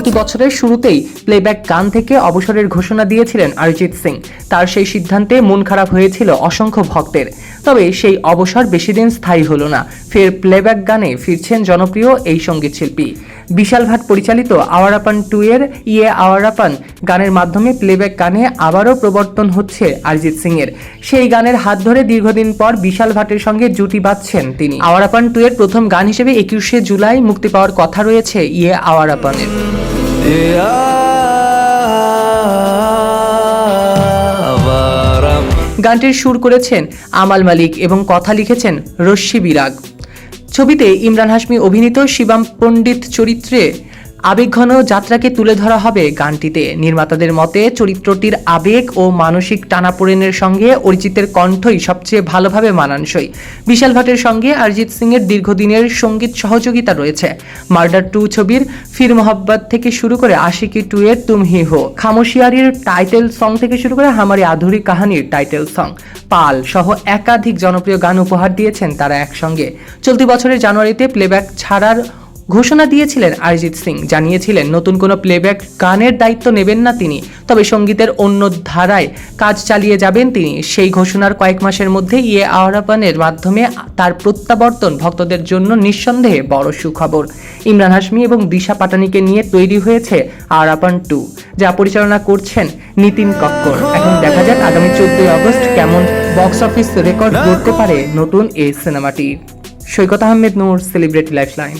চলতি বছরের শুরুতেই প্লেব্যাক গান থেকে অবসরের ঘোষণা দিয়েছিলেন অরিজিৎ সিং। তার সেই সিদ্ধান্তে মন খারাপ হয়েছিল অসংখ্য ভক্তের। তবে সেই অবসর বেশি দিন স্থায়ী হলো না। ফের প্লেব্যাক গানে ফিরছেন জনপ্রিয় এই সঙ্গীত শিল্পী। বিশাল ভাট পরিচালিত আওয়ারাপান 2 এর ইয়ে আওয়ারাপান গানের মাধ্যমে প্লেব্যাক গানে আবারও প্রবর্তন হচ্ছে অরিজিৎ সিং এর। সেই গানের হাত ধরে দীর্ঘদিন পর বিশাল ভাটের সঙ্গে জুটি বাঁধছেন তিনি। আওয়ারাপান 2 এর প্রথম গান হিসেবে 21শে জুলাই মুক্তি পাওয়ার কথা রয়েছে ইয়ে আওয়ারাপানের। গানটির সুর করেছেন আমাল মালিক এবং কথা লিখেছেন রশ্মি বিরাগ। ছবিতে ইমরান হাশমি অভিনীত শিবম পণ্ডিত চরিত্রে আবেগঘন যাত্রাকে তুলে ধরা হবে গানটিতে। নির্মাতাদের মতে চরিত্রটির আবেগ ও মানসিক টানাপোড়েনের সঙ্গে অরিজিতের কণ্ঠই সবচেয়ে ভালোভাবে মানানসই। বিশাল ভাটের সঙ্গে অরিজিৎ সিং এর দীর্ঘদিনের সঙ্গীত সহযোগিতা রয়েছে। মার্ডার 2 ছবির ফির মোহাব্বত থেকে শুরু করে আশিকি 2 এর তুম হি হো, খামোশিয়ারির টাইটেল সং থেকে শুরু করে হামারি আধুরি কাহানির টাইটেল সং, পাল সহ একাধিক জনপ্রিয় গান উপহার দিয়েছেন তারা একসঙ্গে। চলতি বছরের জানুয়ারিতে প্লেব্যাক ছাড়ার ঘোষণা দিয়েছিলেন অরিজিৎ সিং। জানিয়েছিলেন নতুন কোনো প্লেব্যাক গানের দায়িত্ব নেবেন না তিনি, তবে সঙ্গীতের অন্য ধারায় কাজ চালিয়ে যাবেন তিনি। সেই ঘোষণার কয়েক মাসের মধ্যে ইয়ে আওয়ারাপানের মাধ্যমে তার প্রত্যাবর্তন ভক্তদের জন্য নিঃসন্দেহে বড় সুখবর। ইমরান হাশমি এবং দিশা পাটানিকে নিয়ে তৈরি হয়েছে আওয়ারাপান 2, যা পরিচালনা করছেন নিতিন কক্কর। এখন দেখা যাক আগামী 14 আগস্ট কেমন বক্স অফিস রেকর্ড গড়তে পারে নতুন এই সিনেমাটি। সৈকত আহমেদ নূর, সেলিব্রিটি লাইফলাইন।